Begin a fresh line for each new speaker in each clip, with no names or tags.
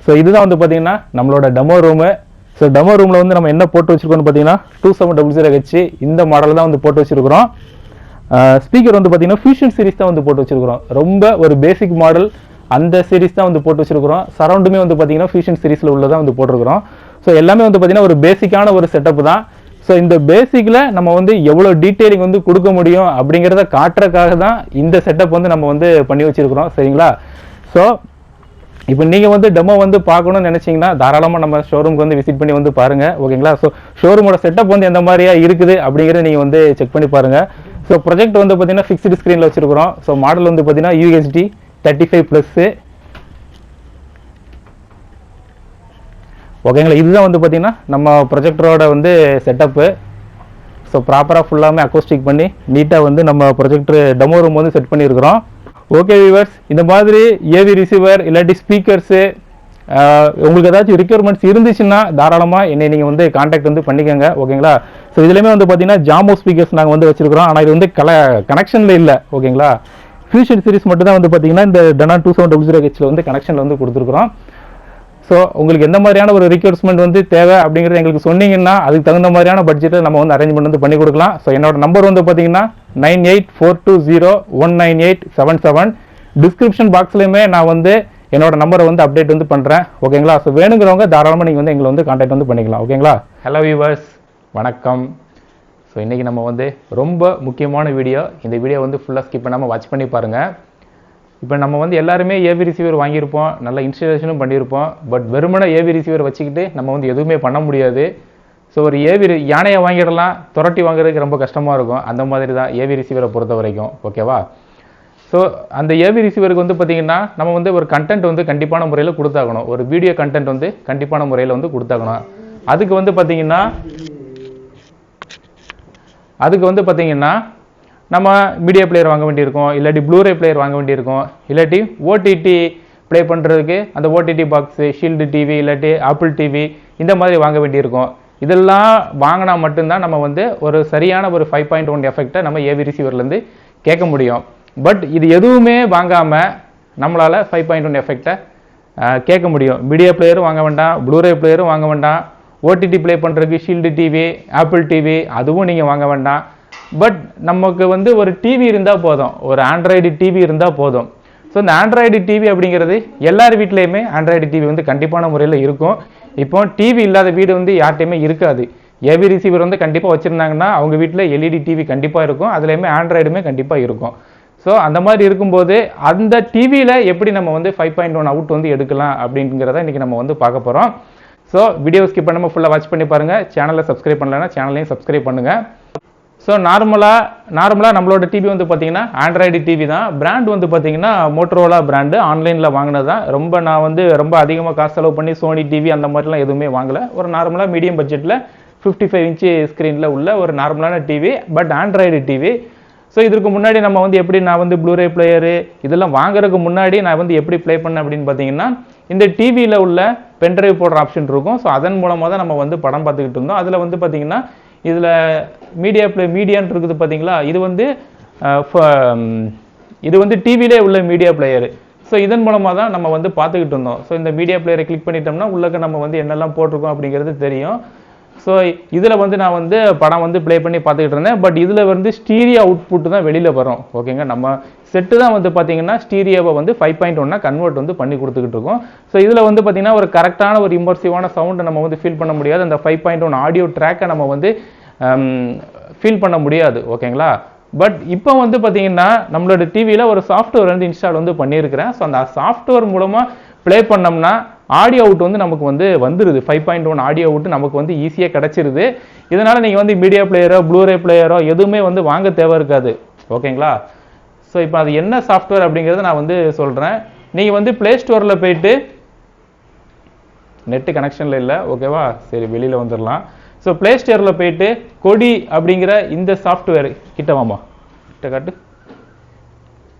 So இதுதான் வந்து பார்த்தீங்கன்னா நம்மளோட டெமோ ரூமு. ஸோ டெமோ ரூமில் வந்து நம்ம என்ன போட்டு வச்சிருக்கோம்னு பார்த்தீங்கன்னா 2700H இந்த மாடல் தான் வந்து போட்டு வச்சிருக்கிறோம். ஸ்பீக்கர் வந்து பார்த்தீங்கன்னா ஃபியூஷன் சீரிஸ் தான் வந்து போட்டு வச்சிருக்கிறோம். ரொம்ப ஒரு பேசிக் மாடல் அந்த சீரிஸ் தான் வந்து போட்டு வச்சிருக்கிறோம். சரௌண்டுமே வந்து பார்த்தீங்கன்னா ஃபியூஷன் சீரிஸில் உள்ளதான் வந்து போட்டிருக்கிறோம். ஸோ எல்லாமே வந்து பார்த்தீங்கன்னா ஒரு பேசிக்கான ஒரு செட்டப் தான். ஸோ இந்த பேசிக்கில் நம்ம வந்து எவ்வளோ டீட்டெயிலிங் வந்து கொடுக்க முடியும் அப்படிங்கிறத காட்டுறதுக்காக தான் இந்த செட்டப் வந்து நம்ம வந்து பண்ணி வச்சிருக்கிறோம். சரிங்களா? ஸோ இப்போ நீங்கள் வந்து டெமோ வந்து பார்க்கணும்னு நினச்சிங்கன்னா தாராளமாக நம்ம ஷோரூமுக்கு வந்து விசிட் பண்ணி வந்து பாருங்கள். ஓகேங்களா? ஸோ ஷோரூமோட செட்டப் வந்து எந்த மாதிரியா இருக்குது அப்படிங்கிறத நீங்கள் வந்து செக் பண்ணி பாருங்கள். ஸோ ப்ரொஜெக்ட் வந்து பார்த்தீங்கன்னா ஃபிக்ஸ்டு ஸ்க்ரீனில் வச்சிருக்கிறோம். ஸோ மாடல் வந்து பார்த்தீங்கன்னா UHD 35+. ஓகேங்களா? இதுதான் வந்து பார்த்தீங்கன்னா நம்ம ப்ரொஜெக்டரோட வந்து செட்டப்பு. ஸோ ப்ராப்பராக ஃபுல்லாமே அக்கோஸ்டிக் பண்ணி நீட்டாக வந்து நம்ம ப்ரொஜெக்டர் டெமோ ரூம் வந்து செட் பண்ணியிருக்கிறோம். ஓகே வியூவர்ஸ், இந்த மாதிரி ஏவி ரிசீவர் இல்லாட்டி ஸ்பீக்கர்ஸு உங்களுக்கு ஏதாச்சும் ரிக்யர்மெண்ட்ஸ் இருந்துச்சுன்னா தாராளமாக என்னை நீங்கள் வந்து கான்டாக்ட் வந்து பண்ணிக்கோங்க. ஓகேங்களா? ஸோ இதுலேயுமே வந்து பார்த்தீங்கன்னா ஜாமோ ஸ்பீக்கர்ஸ் நாங்கள் வந்து வச்சிருக்கிறோம். ஆனால் இது வந்து கனெக்ஷனில் இல்லை. ஓகேங்களா? ஃபியூஷன் சீரிஸ் மட்டும் தான் வந்து பார்த்தீங்கன்னா இந்த டெனான் 2700Hல வந்து கனெக்ஷனில் வந்து கொடுத்துருக்குறோம். ஸோ உங்களுக்கு எந்த மாதிரியான ஒரு ரிக்வயர்மெண்ட் வந்து தேவை அப்படிங்கிறது எங்களுக்கு சொன்னீங்கன்னா அதுக்கு தகுந்த மாதிரியான பட்ஜெட்டில் நம்ம வந்து அரேஞ்ச்மெண்ட் வந்து பண்ணி கொடுக்கலாம். ஸோ என்னோட நம்பர் வந்து பார்த்தீங்கன்னா 9842019877. டிஸ்கிரிப்ஷன் பாக்ஸ்லையுமே நான் வந்து என்னோட நம்பரை வந்து அப்டேட் வந்து பண்ணுறேன். ஓகேங்களா? ஸோ வேணுங்கிறவங்க தாராளமாக நீங்கள் வந்து எங்களை வந்து கான்டாக்ட் வந்து பண்ணிக்கலாம். ஓகேங்களா? ஹலோ வியூவர்ஸ், வணக்கம். ஸோ இன்றைக்கி நம்ம வந்து ரொம்ப முக்கியமான வீடியோ. இந்த வீடியோ வந்து ஃபுல்லாக ஸ்கிப் பண்ணாமல் வாட்ச் பண்ணி பாருங்கள். இப்போ நம்ம வந்து எல்லாருமே ஏவி ரிசீவர் வாங்கியிருப்போம், நல்ல இன்ஸ்டாலேஷனும் பண்ணியிருப்போம். பட் வெறுமனே ஏவி ரிசீவர் வச்சுக்கிட்டு நம்ம வந்து எதுவுமே பண்ண முடியாது. ஸோ ஒரு யானையை வாங்கிடலாம், துரட்டி வாங்குறதுக்கு ரொம்ப கஷ்டமாக இருக்கும். அந்த மாதிரி தான் ஏவி ரிசீவரை பொறுத்த வரைக்கும். ஓகேவா? ஸோ அந்த ஏவி ரிசீவருக்கு வந்து பார்த்திங்கன்னா நம்ம வந்து ஒரு கண்டென்ட் வந்து கண்டிப்பான முறையில் கொடுத்தாகணும். ஒரு வீடியோ கண்டென்ட் வந்து கண்டிப்பான முறையில் வந்து கொடுத்தாகணும். அதுக்கு வந்து பார்த்திங்கன்னா நம்ம மீடியா பிளேயர் வாங்க வேண்டியிருக்கும், இல்லாட்டி ப்ளூரே பிளேயர் வாங்க வேண்டியிருக்கும், இல்லாட்டி ஓடிடி ப்ளே பண்ணுறதுக்கு அந்த ஓடிடி பாக்ஸு, ஷீல்டு டிவி இல்லாட்டி ஆப்பிள் டிவி இந்த மாதிரி வாங்க வேண்டியிருக்கும். இதெல்லாம் வாங்கினா மட்டும்தான் நம்ம வந்து ஒரு சரியான ஒரு 5.1 எஃபெக்டை நம்ம ஏவி ரிசீவர்லேருந்து கேட்க முடியும். பட் இது எதுவுமே வாங்காமல் நம்மளால் 5.1 எஃபெக்டை கேட்க முடியும். மீடியா பிளேயரும் வாங்க வேண்டாம், ப்ளூரே பிளேயரும் வாங்க வேண்டாம், ஓடிடி ப்ளே பண்ணுறதுக்கு ஷீல்டு டிவி, ஆப்பிள் டிவி அதுவும் நீங்கள் வாங்க வேண்டாம். பட் நமக்கு வந்து ஒரு டிவி இருந்தால் போதும், ஒரு ஆண்ட்ராய்டு டிவி இருந்தால் போதும். ஸோ இந்த ஆண்ட்ராய்டு டிவி அப்படிங்கிறது எல்லார் வீட்லேயுமே ஆண்ட்ராய்டு டிவி வந்து கண்டிப்பான முறையில் இருக்கும். இப்போ டிவி இல்லாத வீடு வந்து யார்ட்டையுமே இருக்காது. ஏவி ரிசீவர் வந்து கண்டிப்பாக வச்சுருந்தாங்கன்னா அவங்க வீட்டில் எல்இடி டிவி கண்டிப்பாக இருக்கும், அதுலேயுமே ஆண்ட்ராய்டுமே கண்டிப்பாக இருக்கும். ஸோ அந்த மாதிரி இருக்கும்போது அந்த டிவியில் எப்படி நம்ம வந்து 5.1 அவுட் வந்து எடுக்கலாம் அப்படிங்கிறத இன்றைக்கி நம்ம வந்து பார்க்க போகிறோம். ஸோ வீடியோ ஸ்கிப் பண்ணாமல் ஃபுல்லாக வாட்ச் பண்ணி பாருங்கள். சேனலை சப்ஸ்கிரைப் பண்ணலைன்னா சேனலையும் சப்ஸ்கிரைப் பண்ணுங்கள். ஸோ நார்மலாக நம்மளோட டிவி வந்து பார்த்தீங்கன்னா ஆண்ட்ராய்டு டிவி தான். பிராண்ட் வந்து பார்த்தீங்கன்னா மோட்டோரோலா பிராண்டு, ஆன்லைனில் வாங்கினது தான். நான் வந்து ரொம்ப அதிகமாக காசு செலவு பண்ணி சோனி டிவி அந்த மாதிரிலாம் எதுவுமே வாங்கலை. ஒரு நார்மலாக மீடியம் பட்ஜெட்டில் 55 இன்ச்சு ஸ்க்ரீனில் உள்ள ஒரு நார்மலான TV, but Android TV. So இதற்கு முன்னாடி நம்ம வந்து எப்படி நான் வந்து ப்ளூரே பிளேயரு இதெல்லாம் வாங்குறதுக்கு முன்னாடி நான் வந்து எப்படி ப்ளே பண்ணேன் அப்படின்னு பார்த்தீங்கன்னா இந்த டிவியில் உள்ள பென்ட்ரைவ் போடுற ஆப்ஷன் இருக்கும். ஸோ அதன் மூலமாக தான் நம்ம வந்து படம் பார்த்துக்கிட்டு இருந்தோம். அதில் வந்து பார்த்தீங்கன்னா இதில் மீடியான்னு இருக்குது பார்த்தீங்களா, இது வந்து டிவிலே உள்ள மீடியா பிளேயரு. ஸோ இதன் மூலமாக தான் நம்ம வந்து பார்த்துக்கிட்டு இருந்தோம். ஸோ இந்த மீடியா பிளேயரை கிளிக் பண்ணிட்டோம்னா உள்ளக்க நம்ம வந்து என்னெல்லாம் போட்டிருக்கோம் அப்படிங்கிறது தெரியும். ஸோ இதில் வந்து நான் வந்து படம் வந்து ப்ளே பண்ணி பார்த்துக்கிட்டு இருந்தேன். பட் இதில் வந்து ஸ்டீரியோ அவுட்புட் தான் வெளியில் வரும். ஓகேங்க, நம்ம செட்டு தான் வந்து பார்த்தீங்கன்னா ஸ்டீரியோவை வந்து 5.1 கன்வெர்ட் வந்து பண்ணி கொடுத்துக்கிட்டு இருக்கோம். ஸோ இதில் வந்து பார்த்தீங்கன்னா ஒரு கரெக்டான ஒரு இம்பர்சிவான சவுண்டை நம்ம வந்து ஃபீல் பண்ண முடியாது. அந்த 5.1 ஆடியோ ட்ராக்கை நம்ம வந்து ஃபீல் பண்ண முடியாது. ஓகேங்களா? பட் இப்போ வந்து பார்த்தீங்கன்னா நம்மளோட டிவியில் ஒரு சாஃப்ட்வேர் வந்து இன்ஸ்டால் வந்து பண்ணியிருக்கிறேன். ஸோ அந்த சாஃப்ட்வேர் மூலமாக ப்ளே பண்ணோம்னா ஆடியோ அவுட் வந்து நமக்கு வந்து வந்துடுது. 5.1 ஆடியோ அவுட் நமக்கு வந்து ஈஸியாக கிடச்சிருது. இதனால் நீங்கள் வந்து மீடியா பிளேயரோ ப்ளூரே பிளேயரோ எதுவுமே வந்து வாங்க தேவை இருக்காது. ஓகேங்களா? ஸோ இப்போ அது என்ன சாஃப்ட்வேர் அப்படிங்கிறத நான் வந்து சொல்கிறேன். நீங்கள் வந்து ப்ளே ஸ்டோரில் போயிட்டு, நெட்டு கனெக்ஷனில் இல்லை, ஓகேவா? சரி, வெளியில் வந்துடலாம். ஸோ ப்ளே ஸ்டோரில் போயிட்டு கொடி அப்படிங்கிற இந்த சாஃப்ட்வேர் கிட்ட வாமா, கிட்ட காட்டு.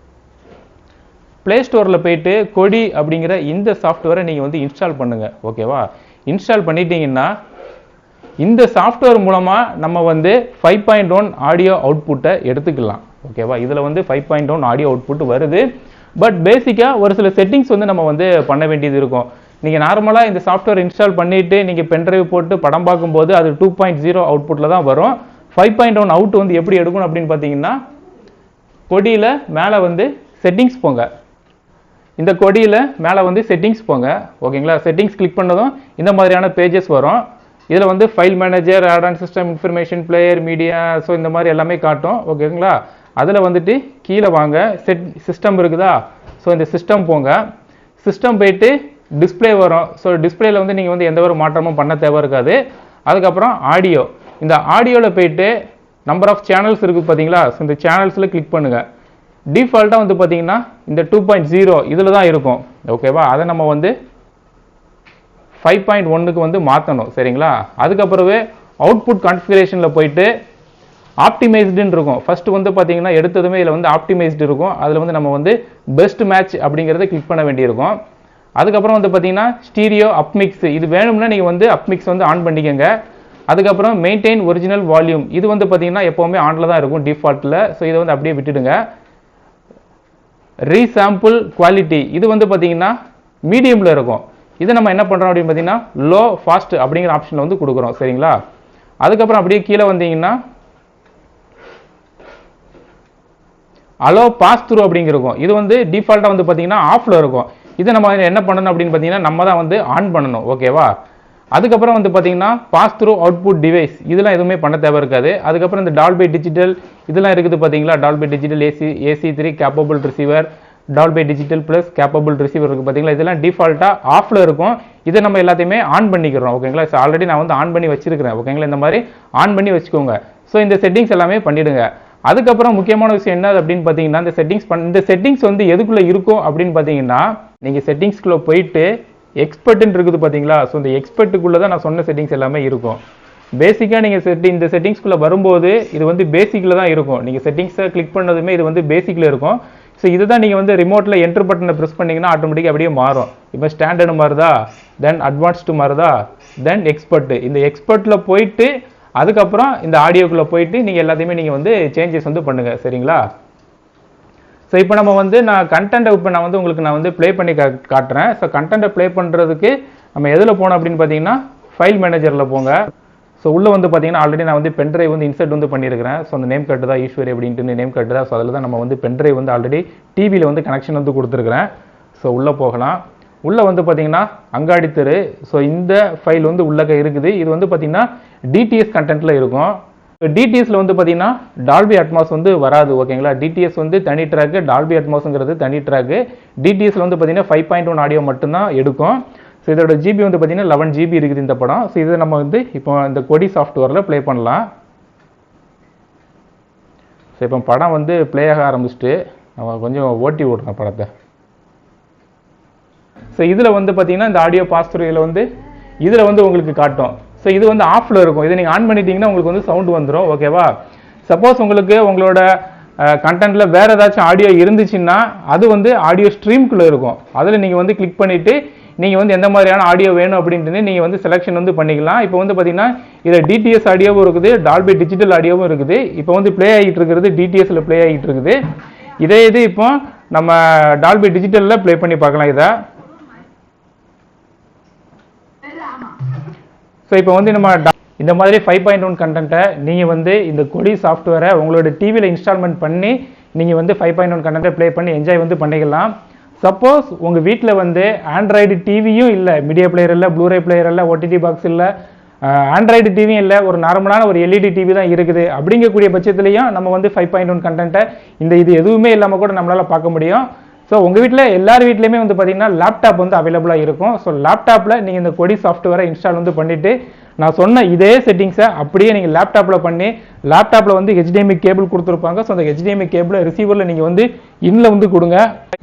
ப்ளே ஸ்டோரில் போயிட்டு கொடி அப்படிங்கிற இந்த சாஃப்ட்வேரை நீங்கள் வந்து இன்ஸ்டால் பண்ணுங்கள். ஓகேவா? இன்ஸ்டால் பண்ணிட்டீங்கன்னா இந்த சாஃப்ட்வேர் மூலமாக நம்ம வந்து 5.1 ஆடியோ அவுட்புட்டை எடுத்துக்கலாம். ஓகேவா? இதில் வந்து 5.1 ஆடியோ அவுட்புட் வருது. பட் பேசிக்காக ஒரு சில செட்டிங்ஸ் வந்து நம்ம வந்து பண்ண வேண்டியது இருக்கும். நீங்கள் நார்மலாக இந்த சாஃப்ட்வேர் இன்ஸ்டால் பண்ணிவிட்டு நீங்கள் பென்ட்ரைவ் போட்டு படம் பார்க்கும்போது அது 2.0 அவுட்புட்டில் தான் வரும். 5.1 அவுட் வந்து எப்படி எடுக்கணும் அப்படின்னு பார்த்தீங்கன்னா, கொடியில் மேலே வந்து செட்டிங்ஸ் போங்க. இந்த கொடியில் மேலே வந்து செட்டிங்ஸ் போங்க. ஓகேங்களா? செட்டிங்ஸ் கிளிக் பண்ணதும் இந்த மாதிரியான பேஜஸ் வரும். இதில் வந்து file manager, add on system information, player, media, so இந்த மாதிரி எல்லாமே காட்டும். ஓகேங்களா? அதில் வந்துட்டு கீழே வாங்க, சிஸ்டம் இருக்குதா? ஸோ இந்த சிஸ்டம் போங்க. சிஸ்டம் போயிட்டு டிஸ்பிளே வரும். ஸோ டிஸ்பிளேல வந்து நீங்கள் வந்து எந்த ஒரு மாற்றமும் பண்ண தேவை இருக்காது. அதுக்கப்புறம் ஆடியோ. இந்த ஆடியோவில் போயிட்டு நம்பர் ஆஃப் சேனல்ஸ் இருக்குது பார்த்தீங்களா? ஸோ இந்த சேனல்ஸில் கிளிக் பண்ணுங்கள். டிஃபால்ட்டாக வந்து பார்த்தீங்கன்னா இந்த 2.0 இதில் தான் இருக்கும். ஓகேவா? அதை நம்ம வந்து 5.1க்கு வந்து மாற்றணும். சரிங்களா? அதுக்கப்புறவே அவுட்புட் கான்ஃபிகரேஷனில் போயிட்டு ஆப்டிமைஸ்டுன்னு இருக்கும். ஃபர்ஸ்ட் வந்து பார்த்தீங்கன்னா எடுத்ததுமே இதில் வந்து ஆப்டிமைஸ்டு இருக்கும். அதில் வந்து நம்ம வந்து பெஸ்ட் மேட்ச் அப்படிங்கிறத கிளிக் பண்ண வேண்டியிருக்கும். அதுக்கப்புறம் வந்து பார்த்தீங்கன்னா ஸ்டீரியோ அப்மிக்ஸ், இது வேணும்னா நீங்கள் வந்து அப்மிக்ஸ் வந்து ஆன் பண்ணிக்கோங்க. அதுக்கப்புறம் மெயின்டைன் ஒரிஜினல் வால்யூம், இது வந்து பார்த்தீங்கன்னா எப்போவுமே ஆனில் தான் இருக்கும் டிஃபால்ட்டில். ஸோ இதை வந்து அப்படியே விட்டுடுங்க. ரீசாம்பிள் குவாலிட்டி, இது வந்து பார்த்தீங்கன்னா மீடியமில் இருக்கும். இதை நம்ம என்ன பண்ணுறோம் அப்படின்னு பார்த்தீங்கன்னா லோ ஃபாஸ்ட் அப்படிங்கிற ஆப்ஷனில் வந்து கொடுக்குறோம். சரிங்களா? அதுக்கப்புறம் அப்படியே கீழே வந்தீங்கன்னா அலோ பாஸ் த்ரூ அப்படிங்கிறக்கும். இது வந்து டிஃபால்ட்டாக வந்து பார்த்தீங்கன்னா ஆஃபில் இருக்கும். இதை நம்ம என்ன பண்ணணும் அப்படின்னு பார்த்தீங்கன்னா நம்ம தான் வந்து ஆன் பண்ணணும். ஓகேவா? அதுக்கப்புறம் வந்து பார்த்தீங்கன்னா பாஸ் த்ரூ அவுட்புட் டிவைஸ், இதெல்லாம் எதுவுமே பண்ண தேவை இருக்காது. அதுக்கப்புறம் இந்த டால்பி டிஜிட்டல் இதெல்லாம் இருக்குது பார்த்தீங்களா? Dolby digital AC3 capable receiver, Dolby digital plus capable receiver இருக்குது பார்த்தீங்களா? இதெல்லாம் டிஃபால்ட்டாக ஆஃபில் இருக்கும். இதை நம்ம எல்லாத்தையுமே ஆன் பண்ணிக்கிறோம். ஓகேங்களா? ஸோ ஆல்ரெடி நான் வந்து ஆன் பண்ணி வச்சிருக்கிறேன். ஓகேங்களா? இந்த மாதிரி ஆன் பண்ணி வச்சுக்கோங்க. ஸோ இந்த செட்டிங்ஸ் எல்லாமே பண்ணிவிடுங்க. அதுக்கப்புறம் முக்கியமான விஷயம் என்ன அப்படின்னு பார்த்தீங்கன்னா, இந்த செட்டிங்ஸ் வந்து எதுக்குள்ளே இருக்கும் அப்படின்னு பார்த்தீங்கன்னா, நீங்கள் செட்டிங்ஸ்குள்ளே போயிட்டு எக்ஸ்பர்ட்னு இருக்குது பார்த்தீங்களா? ஸோ இந்த எக்ஸ்பர்ட்டுக்குள்ளே தான் நான் சொன்ன செட்டிங்ஸ் எல்லாமே இருக்கும். பேசிக்காக நீங்கள் இந்த செட்டிங்ஸ்குள்ளே வரும்போது இது வந்து பேசிக்கில் தான் இருக்கும். நீங்கள் செட்டிங்ஸை கிளிக் பண்ணதுமே இது வந்து பேசிக்கில் இருக்கும். ஸோ இதை தான் நீங்கள் வந்து ரிமோட்டில் என்ட்ரு பட்டனை ப்ரெஸ் பண்ணிங்கன்னா ஆட்டோமேட்டிக்காக அப்படியே மாறும். இப்போ ஸ்டாண்டர்டு மாறுதா, தென் அட்வான்ஸ்டு மாறுதா, தென் எக்ஸ்பர்ட்டு. இந்த எக்ஸ்பர்ட்டில் போயிட்டு அதுக்கப்புறம் இந்த ஆடியோக்குள்ளே போயிட்டு நீங்கள் எல்லாத்தையுமே நீங்கள் வந்து சேஞ்சஸ் வந்து பண்ணுங்கள். சரிங்களா? ஸோ இப்போ நம்ம வந்து நான் கண்டென்ட்டை இப்போ நான் வந்து ப்ளே பண்ணி காட்டுறேன். ஸோ கண்டென்ட்டை ப்ளே பண்ணுறதுக்கு நம்ம எதில் போனோம் அப்படின்னு பார்த்தீங்கன்னா ஃபைல் மேனேஜரில் போங்க. ஸோ உள்ளே வந்து பார்த்தீங்கன்னா ஆல்ரெடி நான் வந்து பென்ட்ரைவ் வந்து இன்சர்ட் வந்து பண்ணியிருக்கிறேன். ஸோ அந்த நேம் கார்டு தான் ஈஸ்வரி அப்படின்ட்டு நேம் கார்டு தான். ஸோ அதில் தான் நம்ம வந்து பென்ட்ரைவ் வந்து ஆல்ரெடி டிவியில் வந்து கனெக்ஷன் வந்து கொடுத்துருக்குறேன். ஸோ உள்ளே போகலாம். உள்ளே வந்து பார்த்தீங்கன்னா அங்காடி தெரு. ஸோ இந்த ஃபைல் வந்து உள்ளே இருக்குது. இது வந்து பார்த்தீங்கன்னா டிடிஎஸ் கண்டென்ட்டில் இருக்கும். டிடிஎஸ்ல வந்து பார்த்தீங்கன்னா டால்பி அட்மாஸ் வந்து வராது. ஓகேங்களா? டிடிஎஸ் வந்து தனி ட்ராக்கு, டால்பி அட்மாஸ்ங்கிறது தனி ட்ராக்கு. டிடிஎஸ்ல வந்து பார்த்தீங்கன்னா 5.1 ஆடியோ மட்டும்தான் எடுக்கும். ஸோ இதோட ஜிபி வந்து பார்த்தீங்கன்னா 11 GB இருக்குது இந்த படம். ஸோ இதை நம்ம வந்து இப்போ இந்த கொடி சாஃப்ட்வேரில் ப்ளே பண்ணலாம். ஸோ இப்போ படம் வந்து ப்ளே ஆக ஆரம்பிச்சுட்டு நம்ம கொஞ்சம் ஓட்டி விடுறோம் படத்தை. ஸோ இதில் வந்து பார்த்தீங்கன்னா இந்த ஆடியோ பாஸ் த்ரூ இதில் வந்து உங்களுக்கு காட்டும். ஸோ இது வந்து ஆஃபில் இருக்கும். இதை நீங்கள் ஆன் பண்ணிட்டீங்கன்னா உங்களுக்கு வந்து சவுண்டு வந்துடும். ஓகேவா? சப்போஸ் உங்களுக்கு உங்களோட கண்டென்ட்டில் வேறு ஏதாச்சும் ஆடியோ இருந்துச்சுன்னா அது வந்து ஆடியோ ஸ்ட்ரீம்குள்ளே இருக்கும். அதில் நீங்கள் வந்து கிளிக் பண்ணிவிட்டு நீங்கள் வந்து எந்த மாதிரியான ஆடியோ வேணும் அப்படின்ட்டு நீங்கள் வந்து செலெக்ஷன் வந்து பண்ணிக்கலாம். இப்போ வந்து பார்த்தீங்கன்னா இதில் டிடிஎஸ் ஆடியோவும் இருக்குது, டால்பி டிஜிட்டல் ஆடியோவும் இருக்குது. இப்போ வந்து ப்ளே ஆகிட்டு இருக்கிறது டிடிஎஸ்ல ப்ளே ஆகிட்டு இருக்குது. இதே இது இப்போ நம்ம டால்பி டிஜிட்டலில் ப்ளே பண்ணி பார்க்கலாம் இதை. ஸோ இப்போ வந்து நம்ம இந்த மாதிரி 5.1 கண்டென்ட்டை நீங்கள் வந்து இந்த கொடி சாஃப்ட்வேரை உங்களோட டிவியில் இன்ஸ்டால்மெண்ட் பண்ணி நீங்கள் வந்து 5.1 கண்டென்ட்டை ப்ளே பண்ணி என்ஜாய் வந்து பண்ணிக்கலாம். சப்போஸ் உங்கள் வீட்டில் வந்து ஆண்ட்ராய்டு டிவியும் இல்லை, மீடியா பிளேயர் இல்லை, ப்ளூரே பிளேயர் இல்லை, ஓடிடி பாக்ஸ் இல்லை, ஆண்ட்ராய்டு டிவியும் இல்லை, ஒரு நார்மலான ஒரு எல்இடி டிவி தான் இருக்குது. அப்படிங்கக்கூடிய பட்சத்துலையும் நம்ம வந்து 5.1 கண்டென்ட்டை இது எதுவுமே இல்லாமல் கூட நம்மளால் பார்க்க முடியும். ஸோ உங்கள் வீட்டில் எல்லார் வீட்லையுமே வந்து பார்த்தீங்கன்னா லேப்டாப் வந்து அவைலபிளாக இருக்கும். ஸோ லேப்டாப்பில் நீங்கள் இந்த கொடி சாஃப்ட்வேரை இன்ஸ்டால் வந்து பண்ணிவிட்டு நான் சொன்ன இதே செட்டிங்ஸை அப்படியே நீங்கள் லேப்டாப்பில் பண்ணி, லேப்டாப்பில் வந்து HDMI கேபிள் கொடுத்துருப்பாங்க. ஸோ அந்த HDMI கேபிளை ரிசீவரில் நீங்கள் வந்து இன்னில் வந்து கொடுங்க.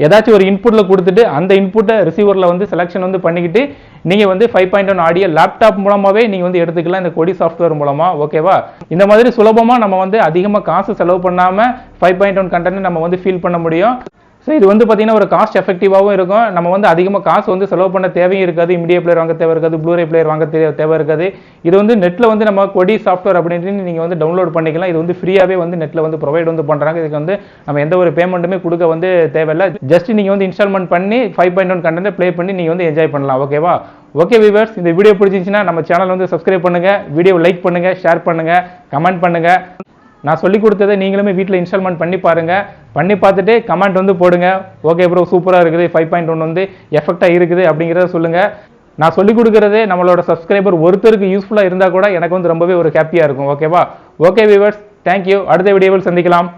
ஏதாச்சும் ஒரு இன்புட்டில் கொடுத்துட்டு அந்த இன்புட்டை ரிசீவரில் வந்து செலெக்ஷன் வந்து பண்ணிக்கிட்டு நீங்கள் வந்து 5.1 ஆடியோ லேப்டாப் மூலமாகவே நீங்கள் வந்து எடுத்துக்கலாம் இந்த கொடி சாஃப்ட்வேர் மூலமாக. ஓகேவா? இந்த மாதிரி சுலபமாக நம்ம வந்து அதிகமாக காசு செலவு பண்ணாமல் 5.1 கண்டென்ட் நம்ம வந்து ஃபீல் பண்ண முடியும். ஸோ ஸோ இது வந்து பார்த்தீங்கன்னா ஒரு காஸ்ட் எஃபெக்டிவாகவும் இருக்கும். நம்ம வந்து அதிகமாக காசு வந்து செலவு பண்ண தேவையும் இருக்காது. மீடியா பிளேயர் வாங்க தேவை இருக்காது, ப்ளூரே பிளேயர் வாங்க தேவை இருக்காது. இது வந்து நெட்டில் வந்து நம்ம கொடி சாஃப்ட்வேர் அப்படின்ட்டு நீங்கள் வந்து டவுன்லோட் பண்ணிக்கலாம். இது வந்து ஃப்ரீயாகவே வந்து நெட்டில் வந்து ப்ரொவைட் வந்து பண்ணுறாங்க. இதுக்கு வந்து நம்ம எந்த ஒரு பேமெண்ட்டுமே கொடுக்க வந்து தேவையில்லை. ஜஸ்ட் நீங்கள் வந்து இன்ஸ்டால்மெண்ட் பண்ணி 5.1 கண்டென்ட் ப்ளே பண்ணி நீங்கள் வந்து என்ஜாய் பண்ணலாம். ஓகேவா? ஓகே வியூவர்ஸ், இந்த வீடியோ பிடிச்சிருந்துச்சுன்னா நம்ம சேனல் வந்து சப்ஸ்கிரைப் பண்ணுங்க, வீடியோ லைக் பண்ணுங்க, ஷேர் பண்ணுங்க, கமெண்ட் பண்ணுங்க. நான் சொல்லி கொடுத்ததை நீங்களுமே வீட்டில் இன்ஸ்டால்மெண்ட் பண்ணி பாருங்க. பண்ணி பார்த்துட்டு கமெண்ட் வந்து போடுங்க. ஓகே ப்ரோ, சூப்பராக இருக்குது, 5.1 வந்து எஃபெக்டாக இருக்குது அப்படிங்கிறத சொல்லுங்க. நான் சொல்லி கொடுக்குறது நம்மளோட சப்ஸ்கிரைபர் ஒருத்தருக்கு யூஸ்ஃபுல்லாக இருந்தால் கூட எனக்கு வந்து ரொம்பவே ஒரு ஹாப்பியாக இருக்கும். ஓகேவா? Okay viewers, thank you. அடுத்த வீடியோவில் சந்திக்கலாம்.